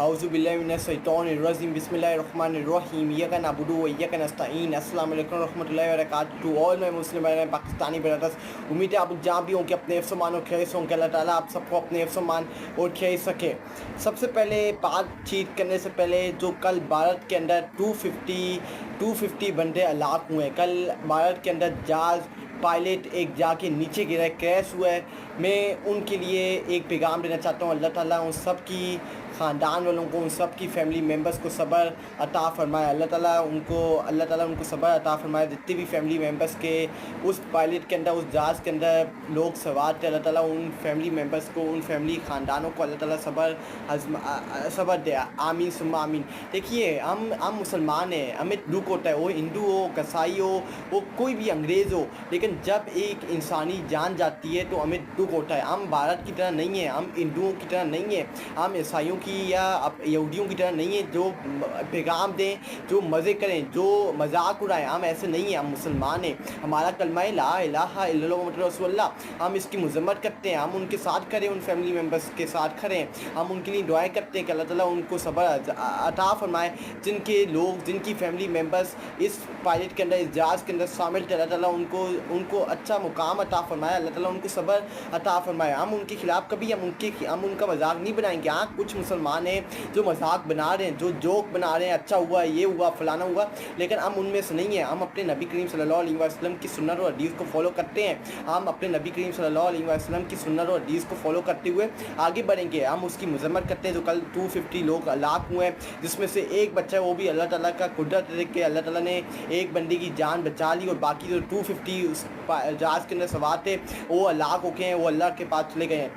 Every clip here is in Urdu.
اعوذ باللہ من الشیطان الرجیم بسم اللہ الرحمن الرحیم ایاک نعبد و ایاک نستعین السلام علیکم ورحمۃ اللہ وبرکاتہ to all my Muslim and Pakistani brothers. امید ہے آپ جہاں بھی ہوں کہ اپنے حفظ و امان اور خیر سے ہوں کہ اللہ تعالیٰ آپ سب کو اپنے حفظ و امان اور خیر سکے. سب سے پہلے بات چیت کرنے سے پہلے جو کل بھارت کے اندر 250 بندے ہلاک ہوئے ہیں. کل بھارت کے اندر جہاز پائلٹ ایک جا کے نیچے گرا ہے, کریش ہوا ہے. میں ان کے لیے ایک پیغام دینا چاہتا ہوں. اللہ تعالیٰ ان سب کی خاندان والوں کو, ان سب کی فیملی ممبرس کو صبر عطا فرمائے. اللہ تعالیٰ ان کو صبر عطا فرمائے. جتنے بھی فیملی ممبرس کے اس پائلٹ کے اندر, اس جہاز کے اندر لوگ سوار تھے, اللہ تعالیٰ ان فیملی ممبرس کو, ان فیملی خاندانوں کو اللہ تعالیٰ صبر دے. آمین ثم آمین. دیکھیے ہم مسلمان ہیں, ہمیں دکھ ہوتا ہے, وہ ہندو ہو, کسائی ہو, وہ کوئی بھی انگریز ہو, لیکن جب ایک انسانی جان جاتی ہے تو ہمیں دکھ ہوتا ہے. ہم بھارت کی طرح نہیں ہیں, ہم ہندوؤں کی طرح نہیں ہیں, ہم عیسائیوں کی یا یہودیوں کی طرح نہیں ہیں جو پیغام دیں, جو مزے کریں, جو مذاق اڑائیں. ہم ایسے نہیں ہیں, ہم مسلمان ہیں. ہمارا کلمہ لا الہ الا اللہ محمد رسول اللہ, ہم اس کی مذمت کرتے ہیں. ہم ان کے ساتھ کھڑے, ان فیملی ممبرس کے ساتھ کھڑے ہیں. ہم ان کے لیے دعائیں کرتے ہیں کہ اللہ تعالیٰ ان کو صبر عطا فرمائے. جن کے لوگ, جن کی فیملی ممبرس اس پائلٹ کے اندر, اس جہاز کے اندر شامل تھے, اللہ تعالیٰ ان کو اچھا مقام عطا فرمائے. اللہ تعالیٰ ان کو صبر عطا فرمائے. ہم ان کے خلاف کبھی ہم ان کا مذاق نہیں بنائیں گے. ہاں, کچھ مسلمان ہیں جو مذاق بنا رہے ہیں, جو جوک بنا رہے ہیں, اچھا ہوا, یہ ہوا, فلانا ہوا, لیکن ہم ان میں سے نہیں ہیں. ہم اپنے نبی کریم صلی اللہ علیہ وسلم کی سنت اور حدیث کو فالو کرتے ہیں. ہم اپنے نبی کریم صلی اللہ علیہ وسلم کی سنت اور حدیث کو فالو کرتے ہوئے آگے بڑھیں گے. ہم اس کی مذمت کرتے ہیں. جو کل 250 لوگ ہلاک ہوئے ہیں, جس میں سے ایک بچہ ہے, وہ بھی اللہ تعالیٰ کا قدرت ہے کہ اللہ تعالیٰ نے ایک بندے کی جان بچا لی, اور باقی جو 250 اس جہاز کے اندر سوار تھے وہ ہلاک ہو گئے ہیں, وہ اللہ کے پاس چلے گئے ہیں.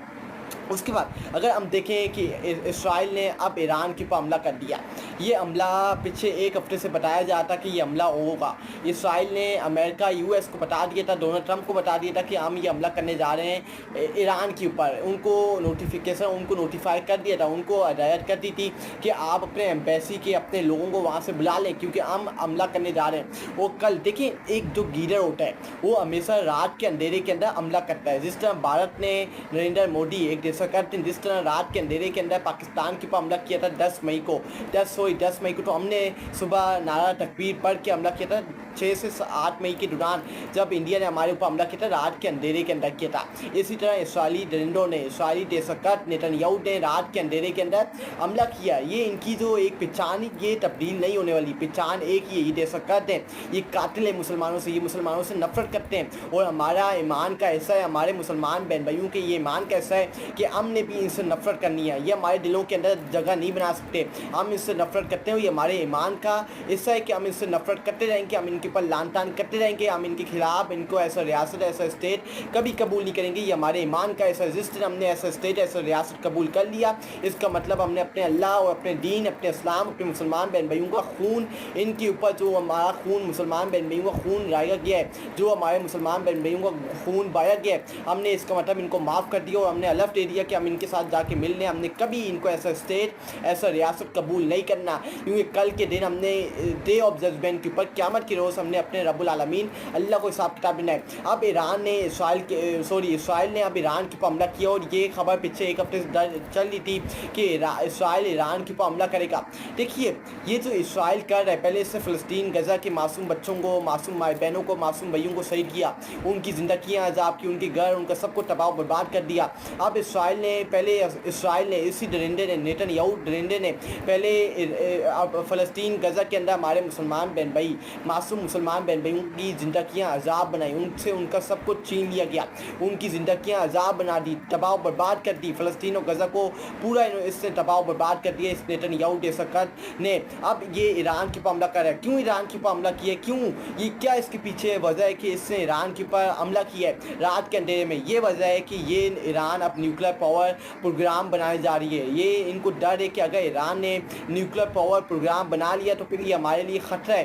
اس کے بعد اگر ہم دیکھیں کہ اسرائیل نے اب ایران کے اوپر حملہ کر دیا. یہ حملہ پچھلے ایک ہفتے سے بتایا جاتا کہ یہ حملہ ہوگا. اسرائیل نے امریکہ US کو بتا دیا تھا, ڈونلڈ ٹرمپ کو بتا دیا تھا کہ ہم یہ حملہ کرنے جا رہے ہیں ایران کے اوپر. ان کو نوٹیفائی کر دیا تھا, ان کو ہدایت کر دی تھی کہ آپ اپنے ایمبیسی کے اپنے لوگوں کو وہاں سے بلا لیں کیونکہ ہم حملہ کرنے جا رہے ہیں. وہ کل دیکھیں, ایک جو لیڈر ہوتا ہے وہ ہمیشہ رات کے اندھیرے کے اندر حملہ کرتا ہے. جس طرح بھارت نے نریندر مودی ایک کرتے ہیں, جس طرح رات کے اندھیرے کے اندر پاکستان کے اوپر حملہ کیا تھا 10 مئی کو, تو ہم نے صبح نعرہ تکبیر پڑھ کے حملہ کیا تھا. 6 سے 8 مئی کے دوران جب انڈیا نے ہمارے اوپر حملہ کیا تھا, رات کے اندھیرے کے اندر کیا تھا. اسی طرح اسرائیلی درندوں نے, اسرائیلی دہشت نیتنیاہو نے رات کے اندھیرے کے اندر حملہ کیا. یہ ان کی جو ایک پہچان, یہ تبدیل نہیں ہونے والی پہچان ایک ہی ہے. یہ دہشت گرد ہیں, یہ قاتل ہیں مسلمانوں سے, یہ مسلمانوں سے نفرت کرتے ہیں. اور ہمارا ایمان کا ایسا ہے, ہمارے مسلمان بہن بھائیوں کے یہ ایمان کا ایسا ہے کہ ہم نے بھی ان سے نفرت کرنی ہے. یہ ہمارے دلوں کے اندر جگہ نہیں بنا سکتے. ہم ان سے نفرت کرتے ہیں. یہ ہمارے ایمان کا ایسا ہے کہ ہم ان سے نفرت کرتے رہیں گے, ہم ان کے اوپر لعن طعن کرتے رہیں گے, ہم ان کے خلاف, ان کو ایسا ریاست, ایسا اسٹیٹ کبھی قبول نہیں کریں گے. یہ ہمارے ایمان کا ایسا رجسٹر, ہم نے ایسا اسٹیٹ, ایسا ریاست قبول کر لیا. اس کا مطلب ہم نے اپنے اللہ اور اپنے دین, اپنے اسلام, اپنے مسلمان بہن بھائیوں کا خون, ان کے اوپر جو ہمارا خون, مسلمان بہن بھائیوں کا خون رایا گیا ہے, جو ہمارے مسلمان بہن بھائیوں کا خون بایا گیا ہے, ہم نے اس کا مطلب ان کو معاف کر دیا اور ہم نے حلف دے دیا کہ ہم ان کے ساتھ جا کے ملنے. ہم نے کبھی ان کو ایسا اسٹیٹ, ایسا ریاست قبول نہیں کرنا, کیونکہ کل کے دن ہم نے ڈے آف ججمنٹ کے اوپر, قیامت کے روز ہم نے اپنے رب العالمین اللہ کو حساب کتاب دینا ہے. اب اسرائیل نے اب ایران کے اوپر حملہ کیا, اور یہ خبر پچھلے ایک ہفتے سے چل رہی تھی کہ اسرائیل ایران کے اوپر حملہ کرے گا. دیکھیے, یہ جو اسرائیل کر رہا ہے, پہلے اس سے فلسطین, غزہ کے معصوم بچوں کو, معصوم ماں بہنوں کو, معصوم بھائیوں کو شہید کیا, ان کی زندگیاں عذاب کی, ان کے گھر, ان کا سب کو تباہ و برباد کر دیا. اب اسرائیل نے اسی درندے نے, نیتنیاہو درندے نے پہلے فلسطین, غزہ کے اندر ہمارے مسلمان بہن بھائی, معصوم مسلمان بہن بھائیوں کی زندگیاں عذاب بنائی, ان کا سب کچھ چھین لیا گیا, ان کی زندگیاں عذاب بنا دی, تباہ و برباد کر دی. فلسطین اور غزہ کو پورا اس سے تباہ و برباد کر دیا اس نیتنیاہو دہشتگرد نے. اب یہ ایران کے اوپر حملہ کر رہا ہے. کیوں ایران کے اوپر حملہ کیا ہے, کیوں, یہ کیا اس کے پیچھے وجہ ہے کہ اس نے ایران کے اوپر حملہ کیا ہے رات کے اندھیرے میں؟ یہ وجہ ہے کہ یہ ایران اب نیوکلیر پاور پروگرام بنانے جا رہی ہے. یہ ان کو ڈر ہے کہ اگر ایران نے نیوکلیر پاور پروگرام بنا لیا تو پھر یہ ہمارے لیے خطرہ ہے,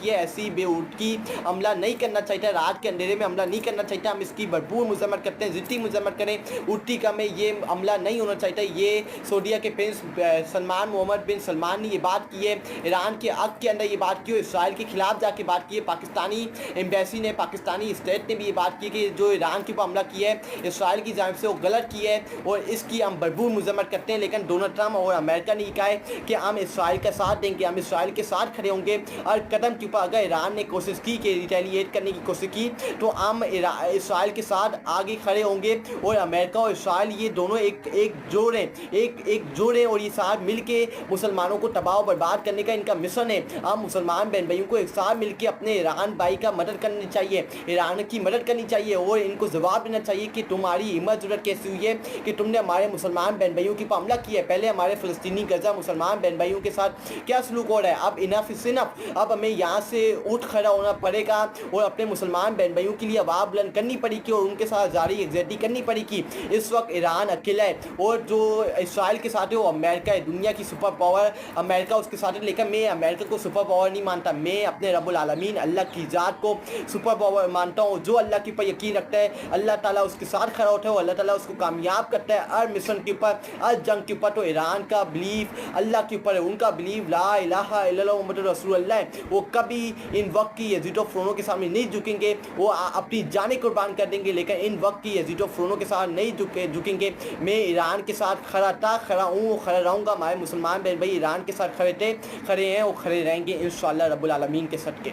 کیا ہے ایسی بے اٹکی حملہ نہیں کرنا چاہیے تھا, رات کے اندھیرے میں حملہ نہیں کرنا چاہیے تھا. ہم اس کی بھرپور مذمت کرتے ہیں, جتنی مذمت کریں اٹھی کم ہے. یہ حملہ نہیں ہونا چاہیے تھا. یہ سعودیہ کے پرنس سلمان محمد بن سلمان نے یہ بات کی ہے, ایران کے عقد کے اندر یہ بات کی, اسرائیل کے خلاف جا کے بات کی ہے. پاکستانی ایمبیسی نے, پاکستانی اسٹیٹ نے بھی یہ بات کی کہ جو ایران کے اوپر حملہ کیا ہے اسرائیل کی جانب سے وہ غلط کیا ہے, اور اس کی ہم بھرپور مذمت کرتے ہیں. لیکن ڈونلڈ ٹرمپ اور امریکہ نے یہ کہا ہے کہ ہم اسرائیل کا ساتھ دیں گے, ہم اسرائیل کے ساتھ کھڑے ہوں گے. اور قدم کے اوپر اگر ایران نے کوشش کی کہ ریٹیلیٹ کرنے کی کوشش کی تو ہم اسرائیل کے ساتھ آگے کھڑے ہوں گے. اور امریکہ اور اسرائیل یہ دونوں ایک جوڑ ہیں, ایک جوڑ ہیں, اور یہ ساتھ مل کے مسلمانوں کو تباہ و برباد کرنے کا ان کا مشن ہے. ہم مسلمان بہن بھائیوں کو ایک ساتھ مل کے اپنے ایران بھائی کا مدد کرنی چاہیے, ایران کی مدد کرنی چاہیے, اور ان کو جواب دینا چاہیے کہ تمہاری ہمت ضرورت کیسی ہوئی ہے کہ تم نے ہمارے مسلمان بہن بھائیوں کی حملہ کیا ہے. پہلے ہمارے فلسطینی غزہ مسلمان بہن بھائیوں کے ساتھ کیا سلوک ہو رہا ہے. اب انف از انف, اب ہمیں یہاں سے اٹھ کھڑا ہونا پڑے گا اور اپنے مسلمان بہن بھائیوں کے لیے آواز بلند کرنی پڑے گی, اور ان کے ساتھ جاری یکجہتی کرنی پڑے گی. اس وقت ایران اکیلا ہے, اور جو اسرائیل کے ساتھ ہے وہ امریکہ ہے, دنیا کی سپر پاور امریکہ اس کے ساتھ ہے. لیکن میں امریکہ کو سپر پاور نہیں مانتا, میں اپنے رب العالمین اللہ کی ذات کو سپر پاور مانتا ہوں. جو اللہ کے اوپر یقین رکھتا ہے اللہ تعالیٰ اس کے ساتھ کھڑا ہوتا ہے, اور اللہ تعالیٰ اس کو کامیاب کرتا ہے ہر مشن کے اوپر, ہر جنگ کے اوپر. تو ایران کا بلیف اللہ کے اوپر ہے, ان کا بلیف لا الہ الا اللہ محمد رسول اللہ ہے. وہ کبھی ان وقت کی یزید و فرعونوں کے سامنے نہیں جھکیں گے, وہ اپنی جانیں قربان کر دیں گے, لیکن ان وقت کی یزید و فرعونوں کے ساتھ نہیں جھکیں گے. میں ایران کے ساتھ کھڑا تھا, کھڑا ہوں, کھڑا رہوں گا. ہمارے مسلمان بہن بھائی ایران کے ساتھ کھڑے تھے, کھڑے ہیں اور کھڑے رہیں گے انشاءاللہ رب العالمین کے صدقے.